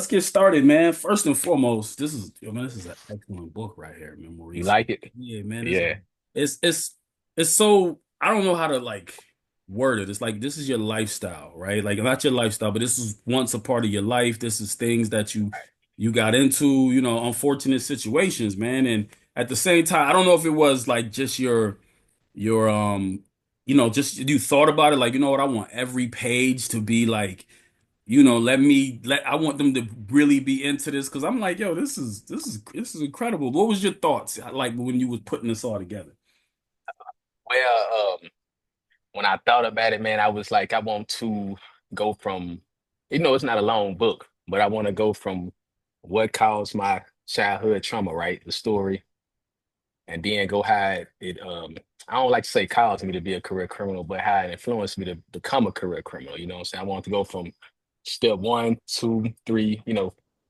Let's get started, man. First and foremost, this is an excellent book right here, man, You Maurice. like it? Yeah, man, Yeah. it's so I don't know how to like word it. It's like this is your lifestyle, right? Like not your lifestyle, but this is once a part of your life. This is things that you got into, unfortunate situations, man. And at the same time, I don't know if it was like just your just you thought about it, like, you know what, I want every page to be like I want them to really be into this because I'm like, yo, this is incredible. What was your thoughts like when you was putting this all together? Well, when I thought about it, man, I was like, I want to go from, it's not a long book, but I want to go from what caused my childhood trauma, right? The story, and then go how I don't like to say caused me to be a career criminal, but how it influenced me to become a career criminal. You know what I'm saying? I want to go from step one, two, three,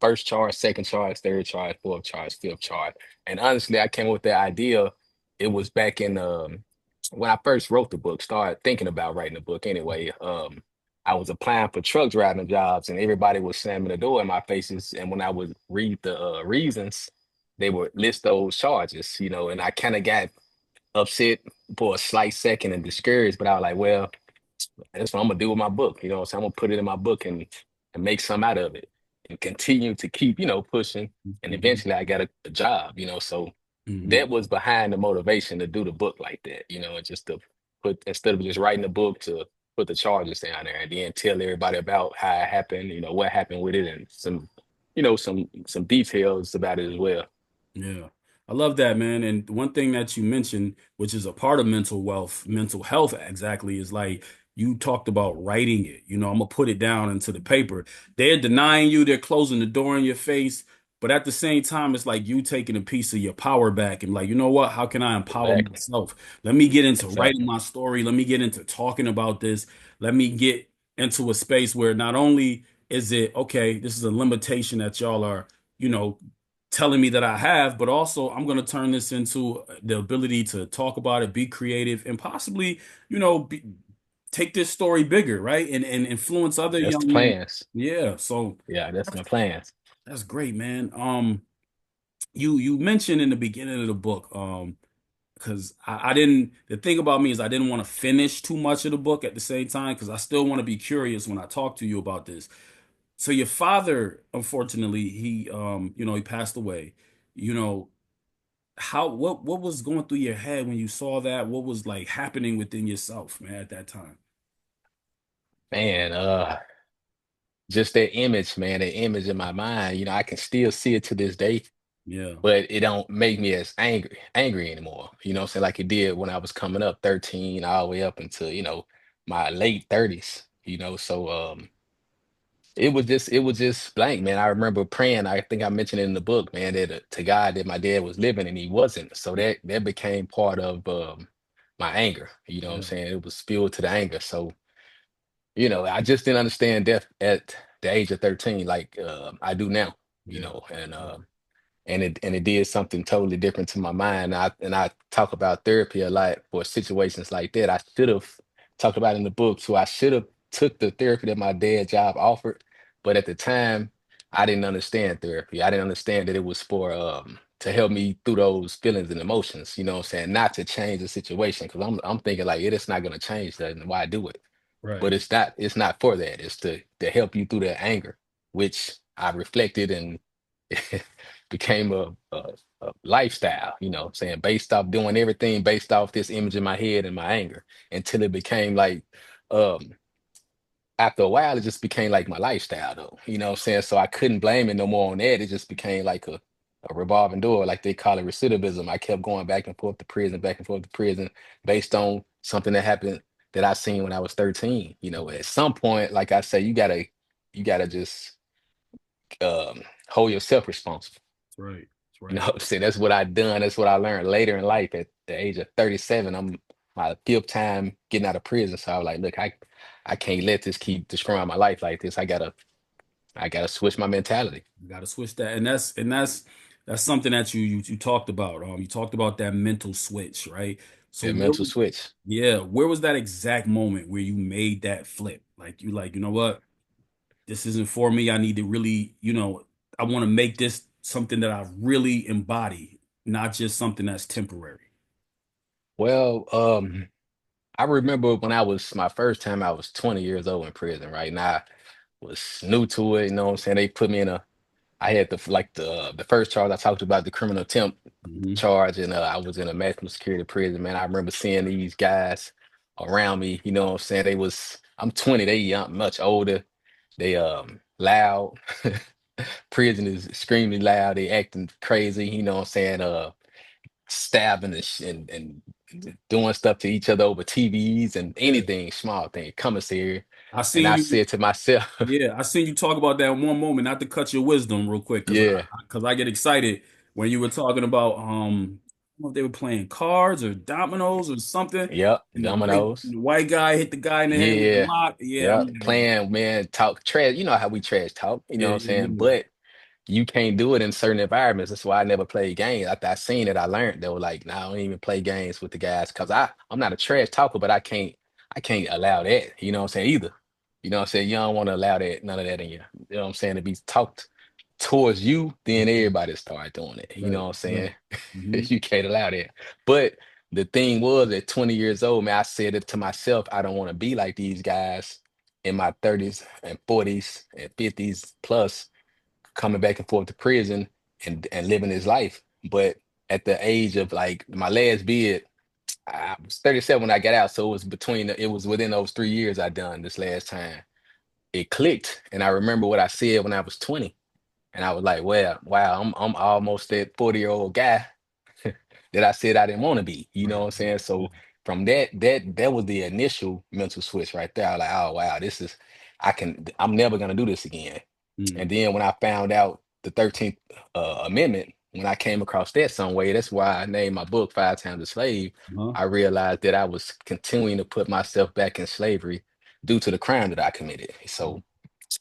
first charge, second charge, third charge, fourth charge, fifth charge. And honestly, I came up with that idea. It was back in when I first wrote the book, started thinking about writing the book anyway. I was applying for truck driving jobs and everybody was slamming the door in my faces. And when I would read the reasons, they would list those charges, and I kind of got upset for a slight second and discouraged, but I was like, well, that's what I'm gonna do with my book. So I'm gonna put it in my book and make some out of it and continue to keep, pushing. And Mhm. eventually I got a job, so Mhm. that was behind the motivation to do the book like that, and just to put instead of just writing the book to put the charges down there and then tell everybody about how it happened, what happened with it and some details about it as well. Yeah. I love that, man. And one thing that you mentioned, which is a part of mental health exactly, is like you talked about writing it. I'm gonna put it down into the paper. They're denying you, they're closing the door in your face, but at the same time, it's like you taking a piece of your power back and like, you know what? How can I empower Exactly. myself? Let me get into writing Exactly. my story. Let me get into talking about this. Let me get into a space where not only is it okay, this is a limitation that y'all are, you know, telling me that I have, but also I'm going to turn this into the ability to talk about it, be creative, and possibly, you know, be, take this story bigger, right? And influence other That's the young men. plans. Yeah, so Yeah, that's my plans. that's great, man. You mentioned in the beginning of the book, because I didn't. The thing about me is I didn't want to finish too much of the book at the same time because I still want to be curious when I talk to you about this. So your father, unfortunately, he passed away. You know, what was going through your head when you saw that? What was like happening within yourself, man, at that time? Man, just that image, man, that image in my mind, I can still see it to this day, Yeah, but it don't make me as angry anymore. You know what I'm saying? Like it did when I was coming up 13 all the way up into, my late 30s, so it was just blank, man. I remember praying, I think I mentioned it in the book, man, that to God that my dad was living and he wasn't. So that became part of my anger. You know what I'm yeah, saying? It was spilled to the anger. So I just didn't understand death at the age of 13 like I do now, yeah, yeah. and it did something totally different to my mind. I talk about therapy a lot for situations like that. I should have talked about it in the book, so I should have took the therapy that my dad job offered, but at the time I didn't understand therapy. I didn't understand that it was for to help me through those feelings and emotions, you know what I'm saying? Not to change the situation. Because I'm thinking like it's not gonna change that, and why do it? Right. But it's not for that. It's to help you through that anger, which I reflected and became a lifestyle, what I'm saying, based off doing everything based off this image in my head and my anger until it became like um after a while it just became like my lifestyle though, what I'm saying? So I couldn't blame it no more on that. It just became like a revolving door, like they call it recidivism. I kept going back and forth to prison, back and forth to prison, based on something that happened that I seen when I was 13. At some point, like I say, you gotta just hold yourself responsible. That's right. That's You know right. what I'm saying? That's what I done. That's what I learned later in life at the age of 37. I'm my fifth time getting out of prison. So I was like, look, I can't let this keep destroying my life like this. I gotta switch my mentality. You got to switch that, and that's something that you talked about. You talked about that mental switch, right? So That mental switch. yeah, where was that exact moment where you made that flip? Like you know what? this isn't for me. I need to really, I want to make this something that I really embody, not just something that's temporary. Well, I remember when I was my first time, I was 20 years old in prison, right? And I was new to it, you know what I'm saying? They put me in a I had the first charge I talked about, the criminal attempt Hmm. charge, and I was in a maximum security prison, man. I remember seeing these guys around me, you know what I'm saying? I'm 20, they young, much older. They loud. Prison is extremely loud. They acting crazy, you know what I'm saying? Stabbing and doing stuff to each other over TVs and Yeah. anything, small thing, commissary. I And seen I you. said to myself, Yeah, I seen you talk about that in one moment. Not to cut your wisdom real quick, yeah, because I get excited when you were talking about I don't know if they were playing cards or dominoes or something, yep, and dominoes. the white guy hit the guy in the head with the Yeah, lock. Yeah, yeah, playing, man, talk trash. You know how we trash talk, you know yeah, what I'm yeah, saying? yeah. But you can't do it in certain environments. That's why I never played games. After I seen it, I learned they were like, nah, I don't even play games with the guys because I'm not a trash talker, but I can't allow that, you know what I'm saying, either. You know what I'm saying? You don't want to allow that, none of that in you know what I'm saying, to be talked towards you, then Mhm. everybody start doing it. You know Right, what I'm right. saying? Hmm. You can't allow that. But the thing was at 20 years old, man, I said it to myself, I don't want to be like these guys in my 30s and 40s and 50s plus coming back and forth to prison and living his life. But at the age of like my last bid, I was 37 when I got out, so it was within those 3 years I done this last time. It clicked, and I remember what I said when I was 20, and I was like, "Well, wow, I'm almost that 40-year-old guy that I said I didn't want to be." You know Right, what I'm right. saying? Yeah. So from that was the initial mental switch right there. I was like, "Oh wow, I'm never gonna do this again." Mm. And then when I found out the 13th Amendment, when I came across that some way, that's why I named my book Five Times a Slave. Huh? I realized that I was continuing to put myself back in slavery due to the crime that I committed. So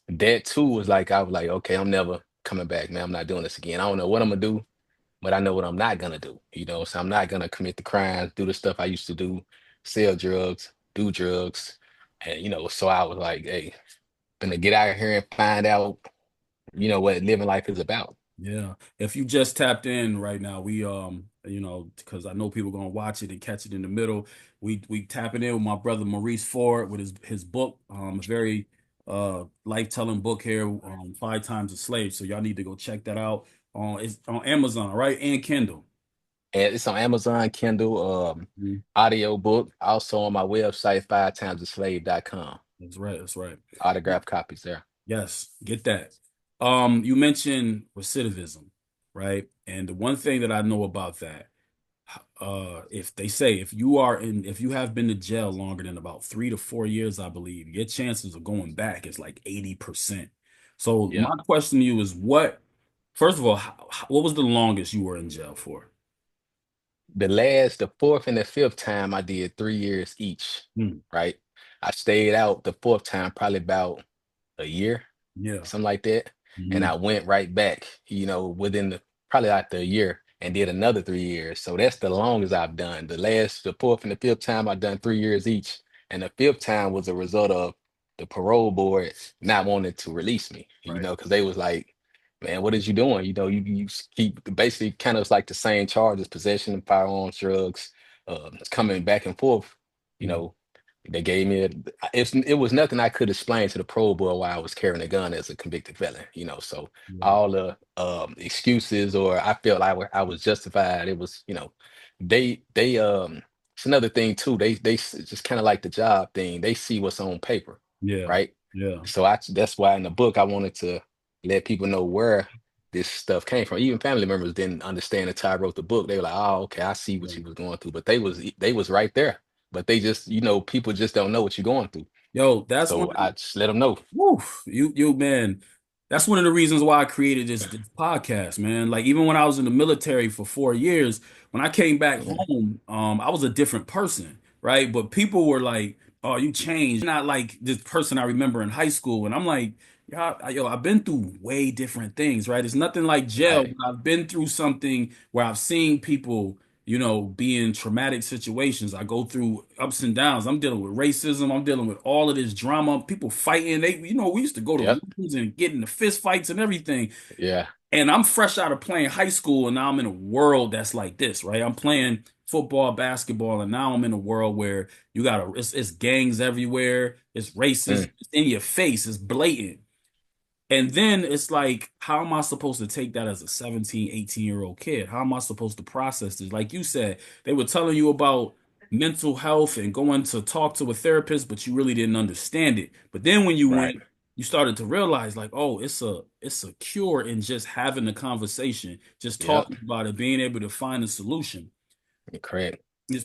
that too was like, I was like, okay, I'm never coming back, man. I'm not doing this again. I don't know what I'm gonna do, but I know what I'm not gonna do. So I'm not gonna commit the crimes, do the stuff I used to do, sell drugs, do drugs. And so I was like, hey, gonna get out of here and find out what living life is about. Yeah. If you just tapped in right now, we because I know people gonna watch it and catch it in the middle. We tapping in with my brother Maurice Ford with his book, a very life-telling book here, Five Times a Slave. So y'all need to go check that out. It's on Amazon, right? And Kindle. And it's on Amazon, Kindle, Mhm. audio book, also on my website, fivetimestheslave.com. That's right, that's right. Autographed copies there. Yes, get that. You mentioned recidivism, right? And the one thing that I know about that, if they say if you have been to jail longer than about 3 to 4 years, I believe your chances of going back is like 80%. So Yeah. my question to you is first of all, what was the longest you were in jail for? The fourth and the fifth time I did 3 years each, Hmm. right? I stayed out the fourth time probably about a year, Yeah. something like that. And Hmm. I went right back, within probably after a year and did another 3 years. So that's the longest I've done. The fourth and the fifth time I've done 3 years each. And the fifth time was a result of the parole board not wanting to release me, Right. because they was like, man, what is you doing? Keep basically kind of like the same charges, possession of firearms, drugs, coming back and forth, you Mhm. know, they gave me it was nothing I could explain to the parole board why I was carrying a gun as a convicted felon, so Yeah. all the excuses, or I felt I was justified. It was, they it's another thing too. Just kind of like the job thing. They see what's on paper, Yeah. right? Yeah. So that's why in the book I wanted to let people know where this stuff came from. Even family members didn't understand until I wrote the book. They were like, "Oh, okay, I see what Yeah. you was going through." But they was right there. But they just, people just don't know what you're going through. Yo, that's one. So I just let them know. Woof, man. That's one of the reasons why I created this podcast, man. Like even when I was in the military for 4 years, when I came back Mhm. home, I was a different person, right? But people were like, "Oh, you changed. You're not like this person I remember in high school." And I'm like, "Yeah, I've been through way different things, right? It's nothing like jail, Right. but I've been through something where I've seen people, be in traumatic situations. I go through ups and downs. I'm dealing with racism. I'm dealing with all of this drama. People fighting. We used to go to Yep. rooms and get into fist fights and everything. Yeah. And I'm fresh out of playing high school, and now I'm in a world that's like this, right? I'm playing football, basketball, and now I'm in a world where it's gangs everywhere. It's racism. Mm. It's in your face. It's blatant. And then it's like, how am I supposed to take that as a 17, 18-year-old kid? How am I supposed to process this? Like you said, they were telling you about mental health and going to talk to a therapist, but you really didn't understand it. But then when you Right. went, you started to realize like, oh, it's a cure in just having a conversation, just Yep. talking about it, being able to find a solution. You're correct.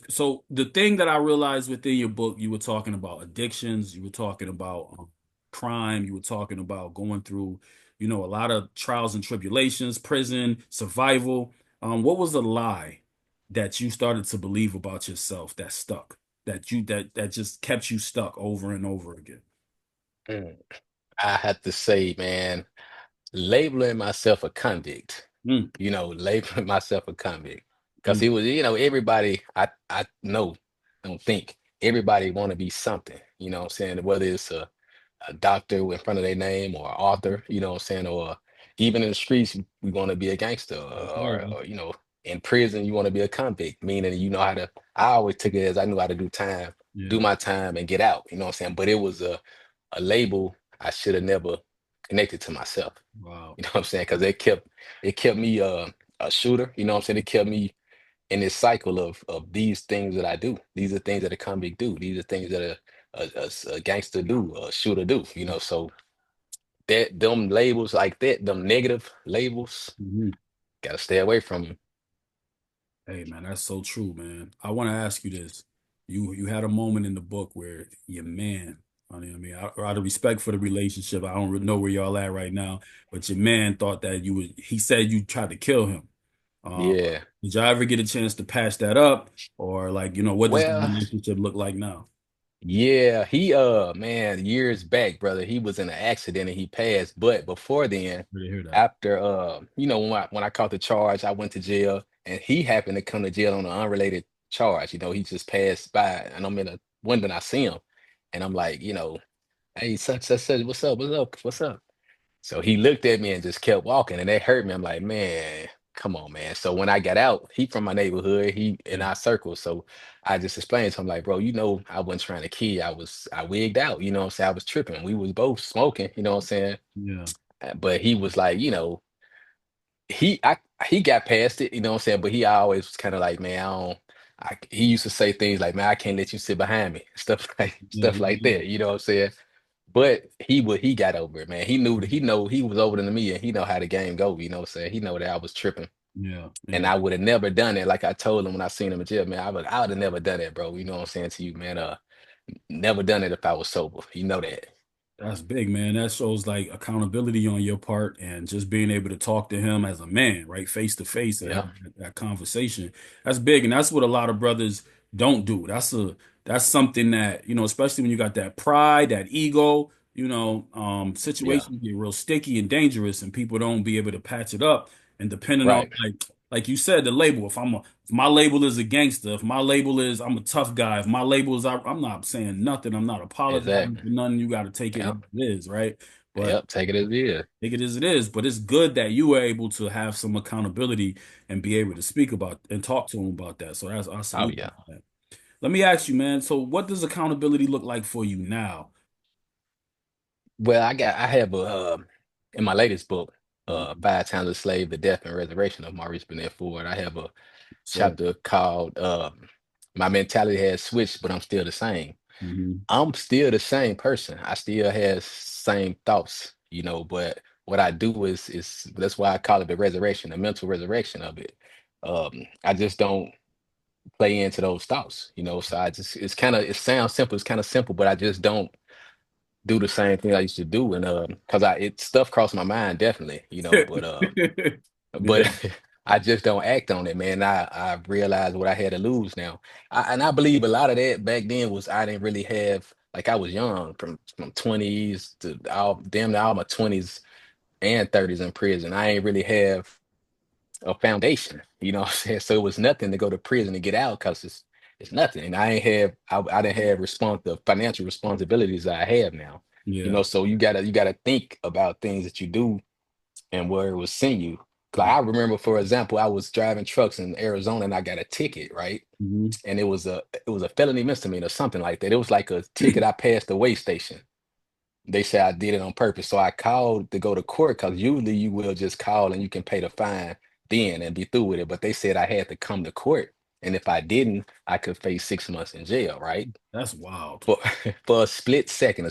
So the thing that I realized within your book, you were talking about addictions, you were talking about crime, you were talking about going through, a lot of trials and tribulations, prison, survival. What was the lie that you started to believe about yourself that stuck, that just kept you stuck over and over again? Mm. I have to say, man, labeling myself a convict, Mm, labeling myself a convict. Because mm, it was, everybody I know, don't think everybody want to be something, what I'm saying? Whether it's a doctor in front of their name or an author, what I'm saying? Or even in the streets, we want to be a gangster yes, or, sir. in prison, you want to be a convict, meaning you know how to, I always took it as I knew how to do Yeah. my time and get out, what I'm saying? But it was a label I should have never connected to myself. Wow. You know what I'm saying? Because it kept me a shooter. You know what I'm saying? It kept me in this cycle of these things that I do. These are things that a convict do. These are things that a gangster do, a shooter do. So that them labels like that, them negative labels, Mhm. gotta stay away from them. Hey man, that's so true, man. I want to ask you this. You had a moment in the book where your man, out of respect for the relationship, I don't really know where y'all at right now, but your man thought that he said you tried to kill him. Um, Yeah. did y'all ever get a chance to patch that up? Or like, what does the Well, relationship look like now? yeah, he man, years back, brother, he was in an accident and he passed. But before then, Really hear that. after when I caught the charge, I went to jail and he happened to come to jail on an unrelated charge. He just passed by and I'm in a window and I see him. And I'm like, hey, such, what's up? What's up? What's up? So he looked at me and just kept walking, and that hurt me. I'm like, man, come on, man. So when I got out, he from my neighborhood, he in Yeah, our circle. So I just explained to him, like, bro, I wasn't trying to kill. I wigged out, what I'm saying? I was tripping. We was both smoking, you know what I'm saying? yeah, But he was like, he I he got past it, you know what I'm saying? But he always was kind of like, man, he used to say things like, man, I can't let you sit behind me, yeah, stuff like that, you know what I'm saying? But he got over it, man. He knew that he was older than me and he know how the game go, you know what I'm saying? He know that I was tripping. yeah, And yeah. I would have never done it. Like I told him when I seen him in jail, man, I would have never done it, bro. You know what I'm saying to you, man. Never done it if I was sober. You know that. That's big, man. That shows like accountability on your part and just being able to talk to him as a man, right? Face to face and Yeah. have that conversation. That's big. And that's what a lot of brothers don't do. That's something that, especially when you got that pride, that ego, Yeah. situations get real sticky and dangerous and people don't be able to patch it up. And depending on Right. like you said, the label, if my label is a gangster, if my label is I'm a tough guy, if my label is I'm not saying nothing, I'm not apologizing Exactly. for nothing. You got to take it as Yep. it is, right? But Yep. Take it as it is. take it as it is. But it's good that you were able to have some accountability and be able to speak about and talk to him about that. So I Oh salute you yeah. for that. Let me ask you, man. So what does accountability look like for you now? Well, I have in my latest book, Mhm. Five Times a Slave, The Death and Resurrection of Maurice Ford. I have a So, chapter called My Mentality Has Switched, but I'm still the same. mhm. I'm still the same person. I still have same thoughts, but what I do is that's why I call it the resurrection, the mental resurrection of it. I just don't play into those thoughts, So it sounds simple, it's kind of simple, but I just don't do the same thing I used to do. And because it stuff crossed my mind definitely, but Yeah. I just don't act on it, man. I realized what I had to lose now. And I believe a lot of that back then was I didn't really have like I was young from 20s to all damn near all my 20s and 30s in prison. I ain't really have a foundation, you know what I'm saying? So it was nothing to go to prison to get out because it's nothing. And I didn't have the financial responsibilities that I have now. You Yeah. know, so you gotta think about things that you do and where it will send you. Like I remember, for example, I was driving trucks in Arizona and I got a ticket, right? Mm-hmm. And it was a felony misdemeanor or something like that. It was like a ticket I passed the weigh station. They say I did it on purpose. So I called to go to court because usually you will just call and you can pay the fine then and be through with it. But they said I had to come to court. And if I didn't, I could face 6 months in jail, right? That's wild. For for a split second,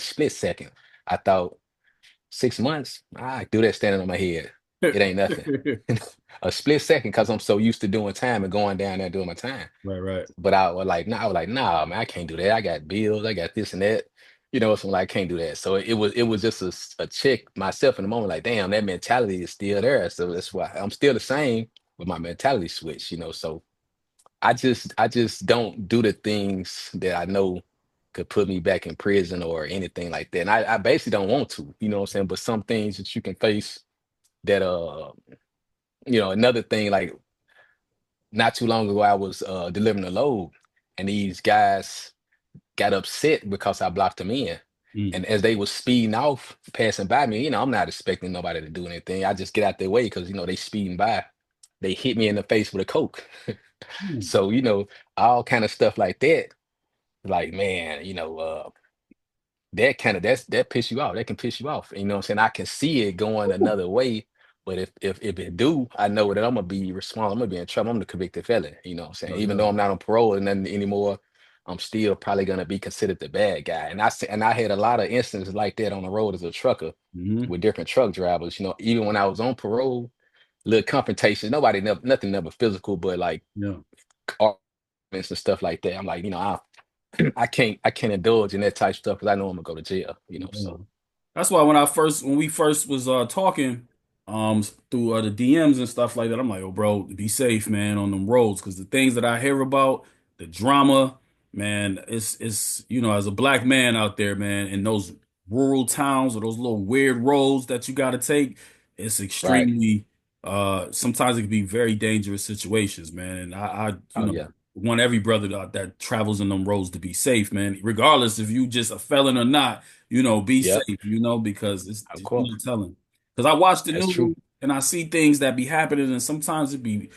I thought 6 months, I do that standing on my head. It ain't nothing. A split second because I'm so used to doing time and going down there doing my time. Right, right. But I was like, nah, man, I can't do that. I got bills, I got this and that. You know, so I'm like, I can't do that. So it was just a check myself in the moment, like, damn, that mentality is still there. So that's why I'm still the same, but my mentality switched, you know. So I just don't do the things that I know could put me back in prison or anything like that. And I basically don't want to, you know what I'm saying? But some things that you can face that another thing, like not too long ago, I was delivering a load and these guys got upset because I blocked them in. Mm. And as they was speeding off, passing by me, I'm not expecting nobody to do anything. I just get out their way because they speeding by. They hit me in the face with a Coke. Mm. So, all kind of stuff like that. Like, man, that piss you off. That can piss you off. You know what I'm saying? I can see it going another way, but if it do, I know that I'm gonna be responsible. I'm gonna be in trouble. I'm the convicted felon. You know what I'm saying? No Even though doubt. I'm not on parole and nothing anymore, I'm still probably gonna be considered the bad guy. And I had a lot of instances like that on the road as a trucker Mm-hmm. with different truck drivers. Even when I was on parole, little confrontations. Nothing never physical, but like Yeah. arguments and stuff like that. I'm like, I can't indulge in that type of stuff because I know I'm gonna go to jail. Yeah. So. That's why when we first was talking through the DMs and stuff like that, I'm like, oh bro, be safe, man, on them roads. Cause the things that I hear about, the drama, man, it's as a black man out there, man, in those rural towns or those little weird roads that you gotta take, it's Right. extremely sometimes it can be very dangerous situations, man. And I Oh yeah. want every brother that travels in them roads to be safe, man, regardless if you just a felon or not, be Yep. safe, because it's Of you course. no telling. Because I watch the That's true. news and I see things that be happening, and sometimes it be,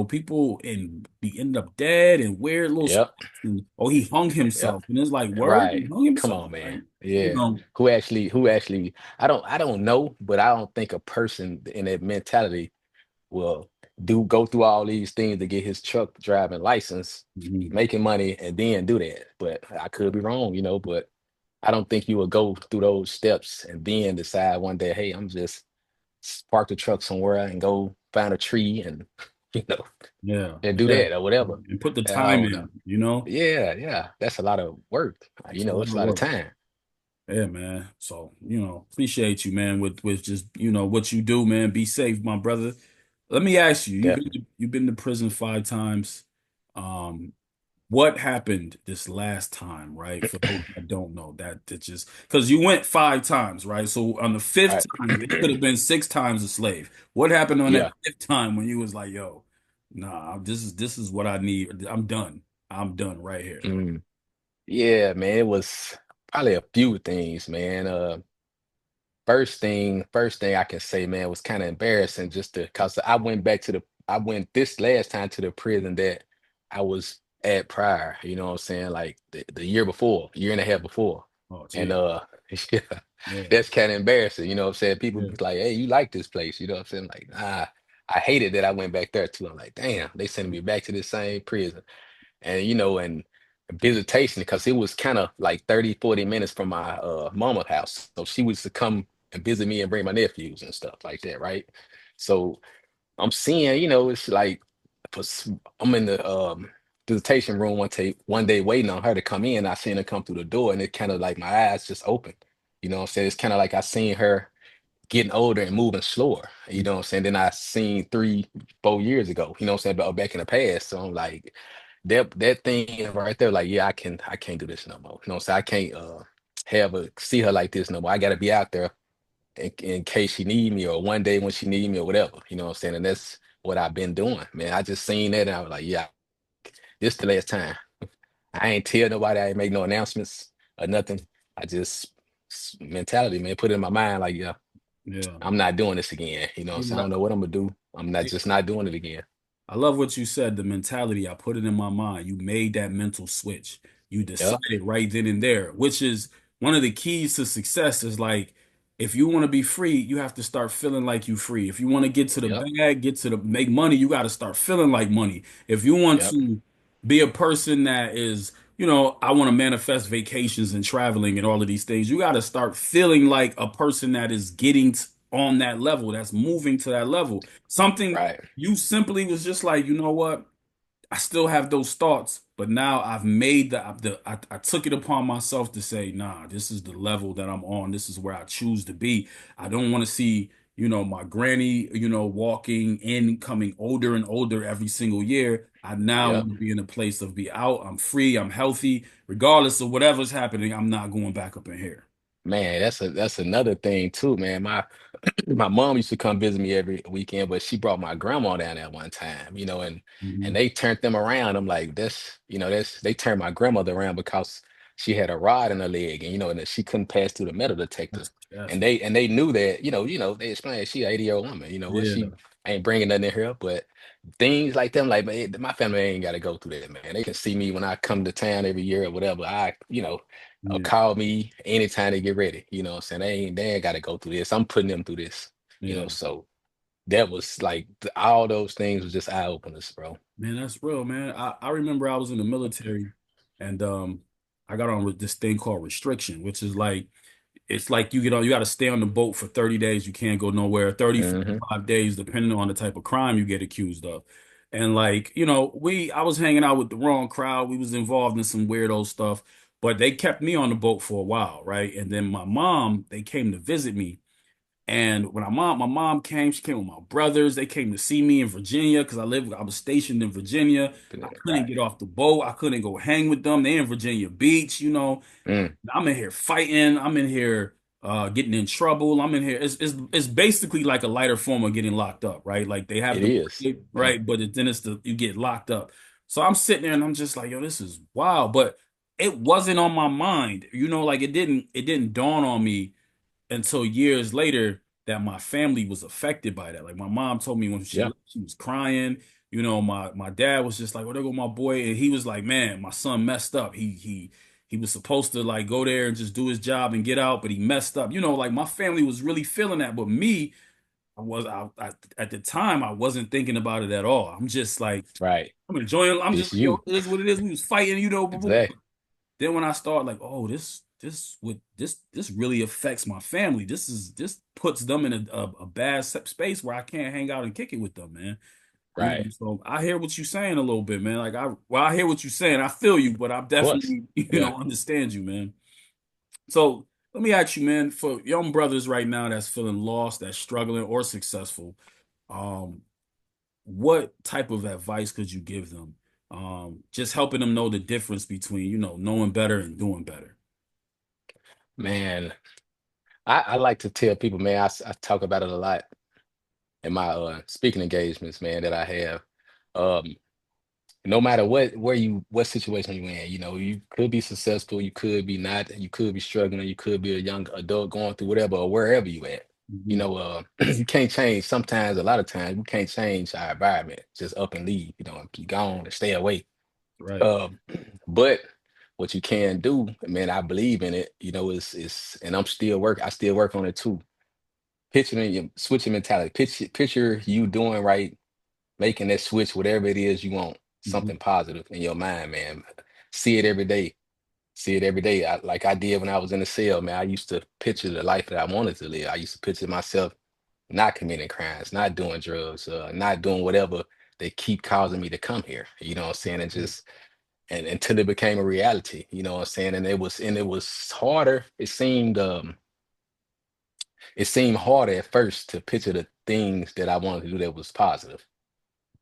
people and be end up dead and weird little Yep. spots. And, oh, he hung Yep. himself, and it's like, word, he Right. hung Come himself, on, man. like, you Yeah. know, Who actually I don't know, but I don't think a person in that mentality will go through all these things to get his truck driving license, mhm. making money, and then do that. But I could be wrong, but I don't think you would go through those steps and then decide one day, hey, I'm just park the truck somewhere and go find a tree and you know Yeah, and do yeah, that or whatever. and put the I time don't know. in. Yeah, yeah. That's a lot of work. It's a lot It's a of lot of work. time. Yeah, man. So, appreciate you, man, with just, what you do, man. Be safe, my brother. Let me ask you, Definitely. you've been to prison 5 times. Um, what happened this last time, right? For those that don't know, that just because you went 5 times, right? So on the fifth All time, it could right. have been 6 times a slave. What happened on that Yeah. fifth time when you was like, yo, nah, this is what I need. I'm done. I'm done right here. Mm. Yeah, man. It was probably a few things, man. First thing I can say, man, was kind of embarrassing just to cause I went this last time to the prison that I was at prior, you know what I'm saying? Like the year before, year and a half before. Oh, And gee. yeah, Yeah. that's kind of embarrassing, you know what I'm saying? People Yeah. be like, hey, you like this place, you know what I'm saying? Like, I hated that I went back there too. I'm like, damn, they sending me back to the same prison. And visitation because it was kind of like 30-40 minutes from my mama's house, so she was to come and visit me and bring my nephews and stuff like that, right? So I'm seeing, it's like I'm in the visitation room one day waiting on her to come in. I seen her come through the door and it kind of like my eyes just opened, you know what I'm saying? It's kind of like I seen her getting older and moving slower, you know what I'm saying? Then I seen 3-4 years ago, you know what I'm saying, back in the past. So I'm like, that thing right there, like, yeah, I can't do this no more. You know what I'm saying? I can't see her like this no more. I gotta be out there in case she need me or one day when she need me or whatever. You know what I'm saying? And what I've been doing, man. I just seen that and I was like, yeah, this the last time. I ain't tell nobody, I ain't make no announcements or nothing. I just mentality, man, put it in my mind like, yeah, Yeah. I'm not doing this again. You know what I'm You saying? I know, don't know what I'm gonna do. I'm not I, just not doing it again. I love what you said, the mentality. I put it in my mind. You made that mental switch. You Yep, decided right then and there, which is one of the keys to success is like if you want to be free, you have to start feeling like you free. If you want to get to the yep, bag, get to the make money, you got to start feeling like money. If you want yep, to be a person that is, I want to manifest vacations and traveling and all of these things, you got to start feeling like a person that is getting on that level, that's moving to that level. Something right. you simply was just like, you know what? I still have those thoughts, but now I've made I took it upon myself to say, nah, this is the level that I'm on. This is where I choose to be. I don't want to see, my granny, walking in, coming older and older every single year. I now Yep. want to be in a place of be out. I'm free. I'm healthy. Regardless of whatever's happening, I'm not going back up in here. Man, that's another thing too, man. My mom used to come visit me every weekend, but she brought my grandma down at one time, and Hmm. they turned them around. I'm like, that's they turned my grandmother around because she had a rod in her leg, and and she couldn't pass through the metal detector. That's And they knew that, they explained she an 80-year-old woman, what yeah, she ain't bringing nothing in here, but things like them, like man, my family ain't got to go through that, man. They can see me when I come to town every year or whatever. yeah, Call me anytime they get ready. You know what I'm saying? They ain't got to go through this. I'm putting them through this. yeah. So that was like all those things was just eye openers, bro. Man, that's real, man. I remember I was in the military and I got on with this thing called restriction, which is like it's like you get on you got to stay on the boat for 30 days. You can't go nowhere. 30, Hmm. 45 days, depending on the type of crime you get accused of. And like, I was hanging out with the wrong crowd. We was involved in some weirdo stuff, but they kept me on the boat for a while, right? And then my mom, they came to visit me. And when my mom came, she came with my brothers. They came to see me in Virginia because I was stationed in Virginia. I couldn't Right. get off the boat. I couldn't go hang with them. They in Virginia Beach. Mm, I'm in here fighting. I'm in here getting in trouble. I'm in here. It's basically like a lighter form of getting locked up, right? Like they have it the is. Yeah. right, but then you get locked up. So I'm sitting there and I'm just like, yo, this is wild. But it wasn't on my mind, like it didn't dawn on me until years later that my family was affected by that. Like my mom told me when she Yeah. left, she was crying. My dad was just like, "Well, there go my boy," and he was like, "Man, my son messed up. He was supposed to like go there and just do his job and get out, but he messed up." Like my family was really feeling that, but me, at the time I wasn't thinking about it at all. I'm just like Right. I'm enjoying. I'm just It's like, yo, you. it is what it is. We was fighting. Boom, boom. Exactly. Then when I start like, oh, this really affects my family. This puts them in a bad space where I can't hang out and kick it with them, man. Right. Of So I hear what you're saying a little bit, man. Like I hear what you're saying. I feel you, but I course. definitely, Yeah. understand you, man. So let me ask you, man, for young brothers right now that's feeling lost, that's struggling or successful, um, what type of advice could you give them? Just helping them know the difference between, knowing better and doing better. Man, I like to tell people, man, I talk about it a lot in my speaking engagements, man, that I have. Um, no matter what situation you in, you could be successful, you could be not, you could be struggling, you could be a young adult going through whatever or wherever you at. Mhm. You can't change. Sometimes, a lot of times, we can't change our environment. Just up and leave, and be gone and stay away. Right. Um, but what you can do, man, I believe in it. Is and I still work on it too. Picturing your switching mentality. Picture you doing right, making that switch, whatever it is you want, Mhm. something positive in your mind, man. See it every day. See it every day. Like I did when I was in the cell, man. I used to picture the life that I wanted to live. I used to picture myself not committing crimes, not doing drugs, not doing whatever they keep causing me to come here. You know what I'm saying? And just and until it became a reality, you know what I'm saying? And it was harder. It seemed harder at first to picture the things that I wanted to do that was positive.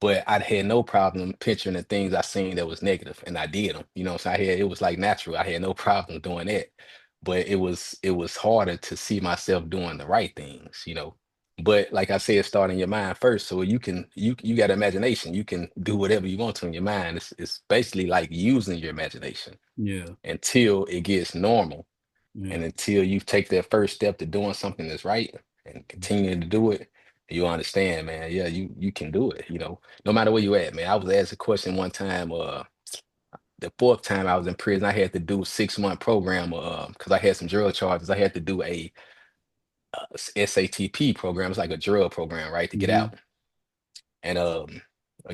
But I had no problem picturing the things I seen that was negative, and I did them. You know, so it was like natural. I had no problem doing that. But it was harder to see myself doing the right things. But like I said, start in your mind first. So you got imagination. You can do whatever you want to in your mind. It's basically like using your imagination Yeah. until it gets normal and Yeah. until you take that first step to doing something that's right and continuing to do it, you understand, man. Yeah, you can do it, no matter where you at, man. I was asked a question one time, the fourth time I was in prison, I had to do a 6-month program because I had some drug charges. I had to do a SATP program. It's like a drug program, right, to get Hmm. out. And a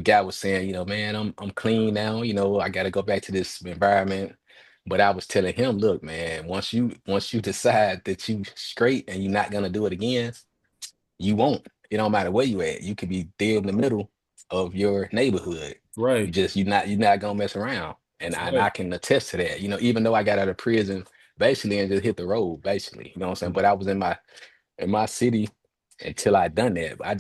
guy was saying, man, I'm clean now. I got to go back to this environment. But I was telling him, look, man, once you decide that you straight and you're not gonna do it again, you won't. It don't matter where you at. You could be dead in the middle of your neighborhood. Right. You're not gonna mess around. And That's I right. can attest to that. Even though I got out of prison basically and just hit the road, basically. You know what I'm saying? But I was in my city until I done that. But I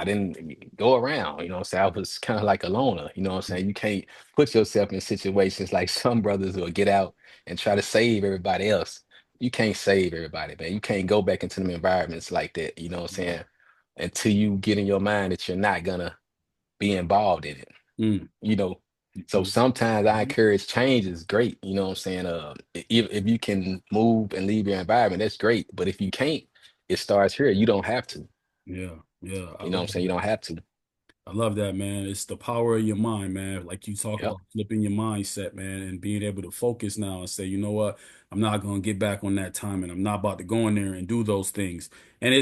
didn't go around, you know what I'm saying? I was kind of like a loner, you know what I'm saying? You can't put yourself in situations like some brothers will get out and try to save everybody else. You can't save everybody, man. You can't go back into them environments like that, you know what I'm saying? Until you get in your mind that you're not gonna be involved in it, Mm. you know. So Mhm. sometimes I encourage change is great, you know what I'm saying? If you can move and leave your environment, that's great. But if you can't, it starts here. You don't have to. Yeah. Yeah. I You know what love I'm saying? You that. don't have to. I love that, man. It's the power of your mind, man. Like you talk Yep. about flipping your mindset, man, and being able to focus now and say, you know what, I'm not gonna get back on that time, and I'm not about to go in there and do those things. And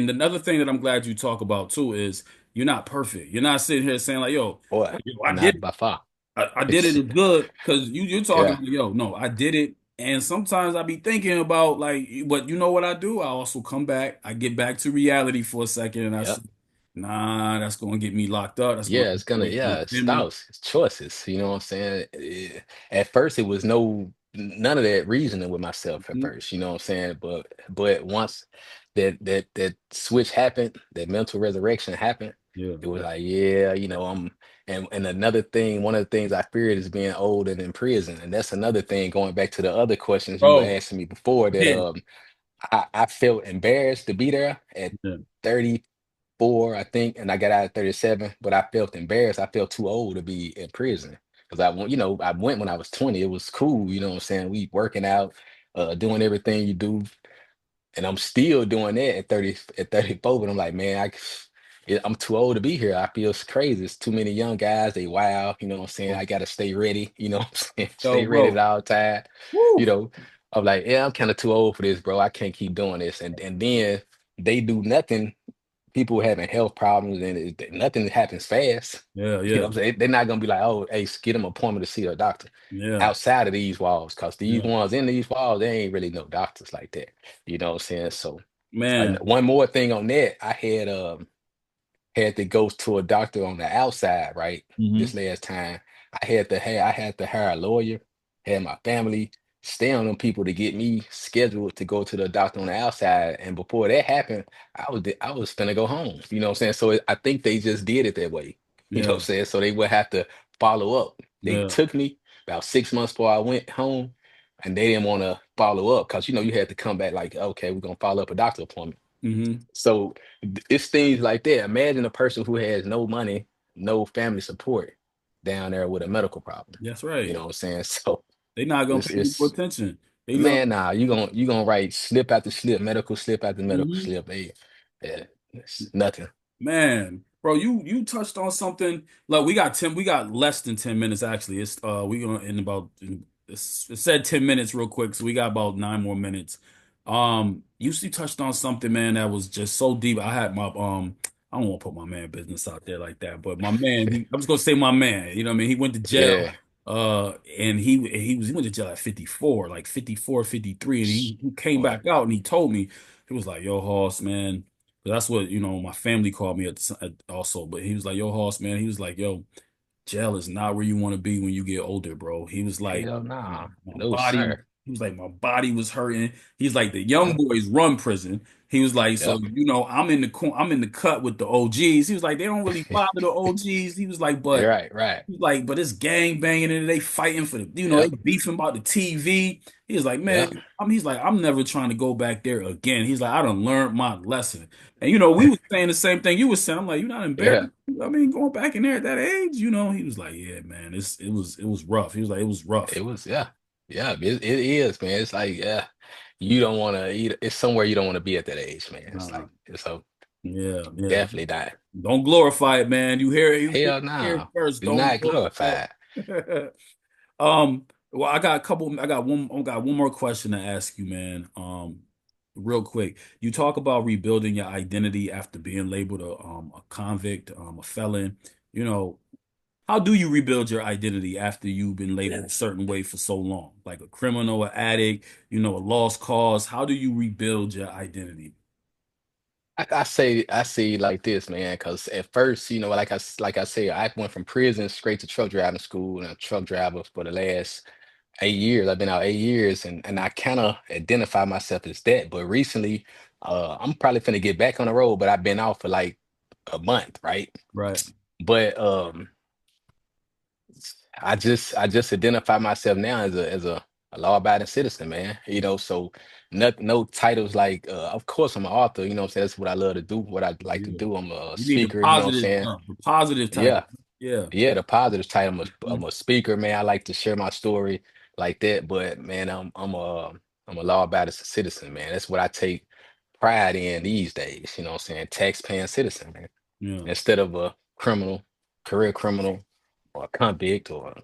another thing that I'm glad you talk about too is you're not perfect. You're not sitting here saying like, Boy, yo, I did not by far. I did it as good because you're talking Yeah. like, yo, no, I did it. And sometimes I be thinking about like, but you know what I do? I also come back, I get back to reality for a second, and I say, Yep. nah, that's gonna get me locked up. That's gonna Yeah, it's get gonna, away from my yeah, it's family. thoughts, it's choices. You know what I'm saying? At first, it was none of that reasoning with myself at Mhm. first. You know what I'm saying? But once that switch happened, that mental resurrection happened, Yeah, it was yeah. like, yeah, and another thing, one of the things I feared is being old and in prison, and that's another thing. Going back to the other questions you were Bro, asking me before, that yeah, I felt embarrassed to be there at yeah, 34, I think, and I got out at 37, but I felt embarrassed. I felt too old to be in prison because I went when I was 20. It was cool, you know what I'm saying? We working out, doing everything you do, and I'm still doing that at 34, but I'm like, man, I'm too old to be here. I feel it's crazy. It's too many young guys. They wild, you know what I'm saying? bro. I gotta stay ready, you know what I'm saying? Yo, Stay ready at bro. all time, you Woo. know. I'm like, yeah, I'm kind of too old for this, bro. I can't keep doing this. And then they do nothing. People having health problems, and nothing happens fast. Yeah, You know yeah, what I'm saying? They're not gonna be like, oh, hey, get them an appointment to see a doctor yeah, outside of these walls, because these yeah. ones in these walls, they ain't really no doctors like that. You know what I'm saying? So, and Man. one more thing on that, I had to go to a doctor on the outside, right? This Hmm. last time, I had to hire a lawyer, had my family stay on them people to get me scheduled to go to the doctor on the outside. And before that happened, I was finna go home. You know what I'm saying? So I think they just did it that way. You know what I'm Yeah, saying? So they would have to follow up. They yeah. took me about 6 months before I went home, and they didn't want to follow up because you had to come back like, okay, we're gonna follow up a doctor appointment. Hmm. So it's things like that. Imagine a person who has no money, no family support down there with a medical problem. That's You right. know what I'm saying? So They not gonna it's pay you for it's attention. They gonna man, nah, you gonna write slip after slip, medical slip after medical Mhm. slip. Hey, yeah, it's nothing. Man, bro, you touched on something. Look, we got less than 10 minutes actually. It's we gonna in about it said 10 minutes real quick, so we got about 9 more minutes. You touched on something, man, that was just so deep. I had my I don't want to put my man business out there like that, but my man, I'm just gonna say my man, you know what I mean? He went to jail, Yeah. and he went to jail at 54, like 54, 53, and he came Boy, back out and he told me, he was like, yo, Hoss, man. That's what, my family called me also. But he was like, yo, Hoss, man. He was like, yo, jail is not where you want to be when you get older, bro. He was like, hell nah. my No, body, sir. He was like, my body was hurting. He's like, the young Yeah. boys run prison. He was like, so Yep. I'm in the cut with the OGs. He was like, they don't really bother the OGs. He was like, You're but right. Right. he's like, but it's gang banging and they fighting for the, they Yep. beefing about the TV. He's like, man, Yep. he's like, I'm never trying to go back there again. He's like, I done learned my lesson. And we was saying the same thing you was saying. I'm like, you're not embarrassed. Yeah. I mean, going back in there at that age, he was like, yeah, man, it was rough. He was like, it was rough. It was. Yeah. Yeah. It is, man. It's like, yeah, you don't want to eat. It's somewhere you don't want to be at that age, man. It's Uh, like, so yeah, yeah. definitely not. Don't glorify it, man. Hell Hear it no. first. Do Don't not glorify glorify it. it. Well, I got one more question to ask you, man. Real quick. You talk about rebuilding your identity after being labeled a convict, a felon. You know, how do you rebuild your identity after you've been labeled a certain way for so long? Like a criminal, an addict, a lost cause. How do you rebuild your identity? I say like this, man, because at first, like I say, I went from prison straight to truck driving school, and a truck driver for the last 8 years. I've been out 8 years, and I kind of identify myself as that. But recently, I'm probably finna get back on the road, but I've been out for like a month, right? Right. But I just identify myself now as a law-abiding citizen, man. So no titles like of course I'm an author, you know what I'm saying? That's what I love to do, what I like to Yeah. do. I'm a You need speaker, you know what I'm saying? the positive title. Yeah. Yeah. Yeah, the positive title. I'm Mhm. a speaker, man. I like to share my story like that. But man, I'm a law-abiding citizen, man. That's what I take pride in these days. You know what I'm saying? Tax-paying citizen, man. Yeah. Instead of a criminal, career criminal, or a convict, or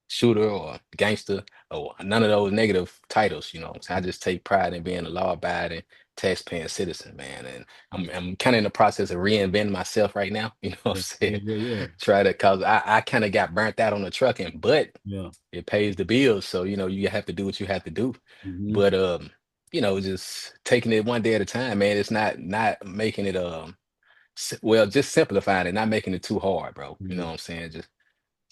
shooter or gangster or none of those negative titles, you know what I'm saying? I just take pride in being a law-abiding, tax-paying citizen, man. And Yeah. I'm kind of in the process of reinventing myself right now, you know what I'm Yeah. saying? Yeah. Yeah. Try to, cause I kind of got burnt out on the trucking, but Yeah. it pays the bills. So, you have to do what you have to do. Hmm. But just taking it one day at a time, man. It's not making it well, just simplifying it, not making it too hard, bro. You know Yeah. what I'm saying?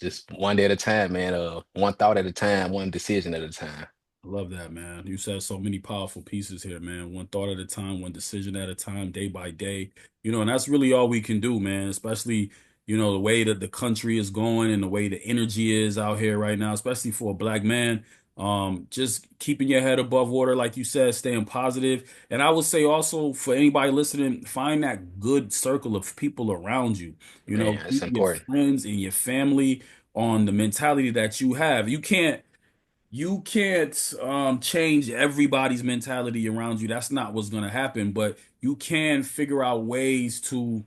Just one day at a time, man. One thought at a time, one decision at a time. I love that, man. You said so many powerful pieces here, man. One thought at a time, one decision at a time, day by day. And that's really all we can do, man. Especially, the way that the country is going and the way the energy is out here right now, especially for a black man. Just keeping your head above water, like you said, staying positive. And I would say also for anybody listening, find that good circle of people around you. Man, it's Keep your important. friends and your family on the mentality that you have. You can't change everybody's mentality around you. That's not what's going to happen, but you can figure out ways to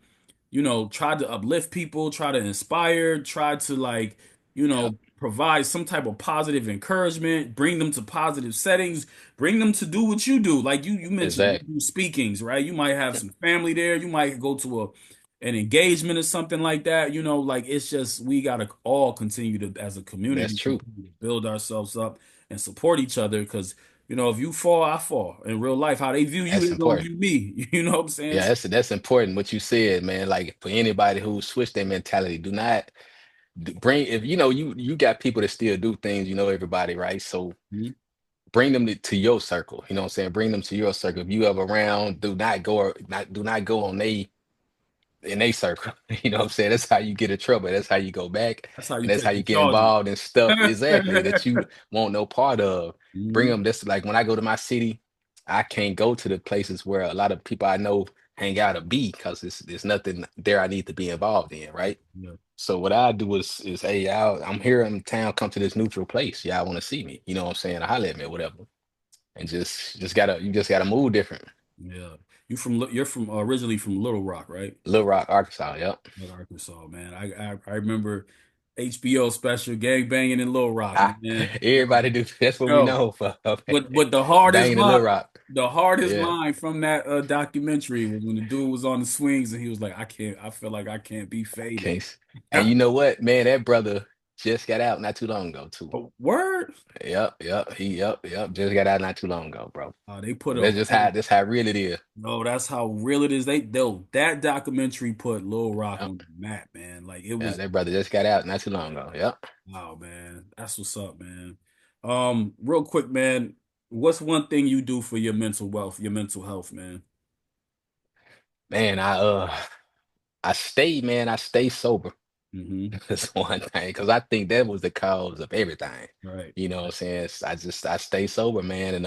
try to uplift people, try to inspire, try to Yep, provide some type of positive encouragement, bring them to positive settings, bring them to do what you do. Like you mentioned, you exactly. do speakings, right? You might have some family there. You might go to an engagement or something like that. Like it's just we gotta all continue to, as a That's community, true. continue to build ourselves up and support each other. Because if you fall, I fall. In real life, how they view you, That's they gonna important. view me. You know what I'm saying? Yeah, that's important. What you said, man. Like for anybody who switched their mentality, do not bring if you got people that still do things. Everybody, right? So Mhm. bring them to your circle. You know what I'm saying? Bring them to your circle. If you ever around, do not go on they in a circle. You know what I'm saying? That's how you get in trouble. That's how you go back. That's how you And that's how take you the get charges. involved in stuff exactly that you want no part of. Bring Mhm. them this like when I go to my city, I can't go to the places where a lot of people I know hang out or be because there's nothing there I need to be involved in, right? Yeah, So what I do is hey, y'all, I'm here in town, come to this neutral place. Y'all want to see me. You know what I'm saying? Or holler at me or whatever. And you just gotta move different. yeah. You're from originally from Little Rock, right? Little Rock, Arkansas, yep. Not Arkansas, man. I remember HBO special gang banging in Little Rock, Ah, man. everybody do. That's what we Yo, know for. but Banging in Little Rock. the hardest Yeah. line from that documentary was when the dude was on the swings and he was like, I feel like I can't be faded. Case. And you know what, man, that brother just got out not too long ago too. Oh, word? Yep. Just got out not too long ago, bro. They put a That's how real it is. no, that's how real it is. That documentary put Lil Rock Yep. on the map, man. Like it Yeah, was that brother just got out not too long ago. Yep. wow, man. That's what's up, man. Real quick, man, what's one thing you do for your mental wealth, your mental health, man? Man, I stay sober. Hmm. That's one thing, because I think that was the cause of everything. Right. You know what I'm saying? I stay sober, man, and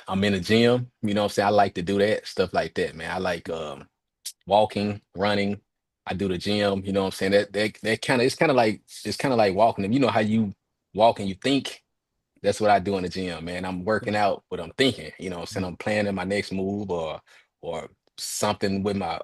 I'm in the gym, you know what I'm saying? I like to do that, stuff like that, man. I like walking, running. I do the gym, you know what I'm saying? That kind of it's kind of like walking. You know how you walk and you think? That's what I do in the gym, man. I'm working out, but I'm thinking, you know what I'm saying? I'm planning my next move or something with my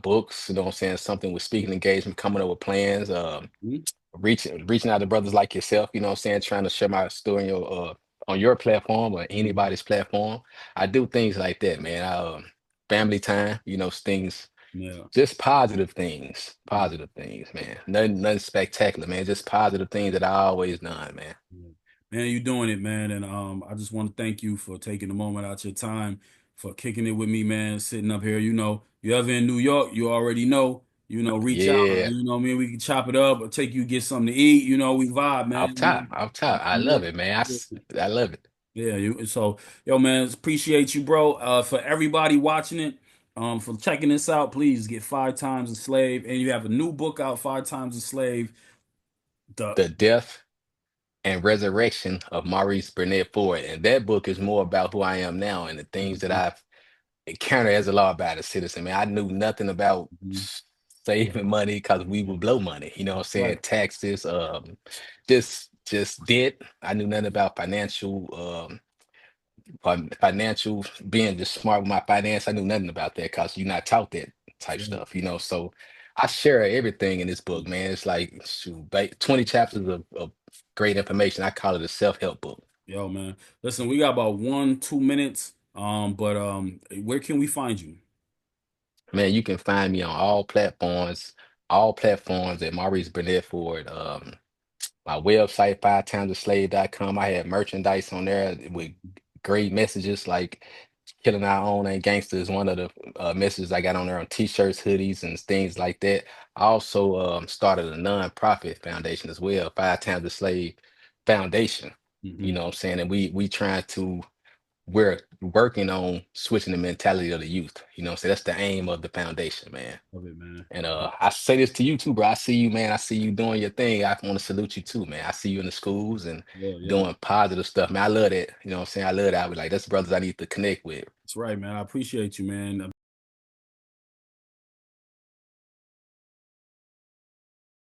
books, you know what I'm saying? Something with speaking engagement, coming up with plans, Mhm. reaching out to brothers like yourself, you know what I'm saying? Trying to share my story on your platform or Mhm. anybody's platform. I do things like that, man. Family time, you know, things, Yeah. just positive things, man. Nothing spectacular, man. Just positive things that I always done, man. Yeah. Man, you doing it, man. And I just want to thank you for taking the moment out your time for kicking it with me, man. Sitting up here, you ever in New York, you already know, reach out, Yeah. you know what I mean? We can chop it up or take you get something to eat, we vibe, Off man. top, off top. I love it, man. I love it. Yeah, so yo, man, appreciate you, bro. For everybody watching it, for checking this out, please get 5 times a slave. And you have a new book out, 5 times a slave. The The death and resurrection of Maurice Burnett Ford. And that book is more about who I am now and the things that Mhm. I've encountered as a law-abiding citizen. Man, I knew nothing about Mhm. saving money because we would blow money. You know what I'm saying? Right. Taxes, just debt. I knew nothing about financial being just smart with my finance. I knew nothing about that because you're not taught that type Right. stuff, you know. So I share everything in this book, man. It's like 20 chapters of great information. I call it a self-help book. Yo, man. Listen, we got about 1, 2 minutes. But where can we find you? Man, you can find me on all platforms at Maurice Burnett Ford. My website, 5timesaslave.com. I had merchandise on there with great messages like killing our own ain't gangster is one of the messages I got on there on t-shirts, hoodies, and things like that. I also started a non-profit foundation as well, 5 Times a Slave Foundation. You Hmm. know what I'm saying? And we're working on switching the mentality of the youth. You know what I'm saying? That's the aim of the foundation, man. Love it, man. And I say this to you too, bro. I see you, man. I see you doing your thing. I want to salute you too, man. I see you in the schools and Yeah, yeah. doing positive stuff, man. I love that. You know what I'm saying? I love that. I was like, that's brothers I need to connect with. That's right, man. I appreciate you, man.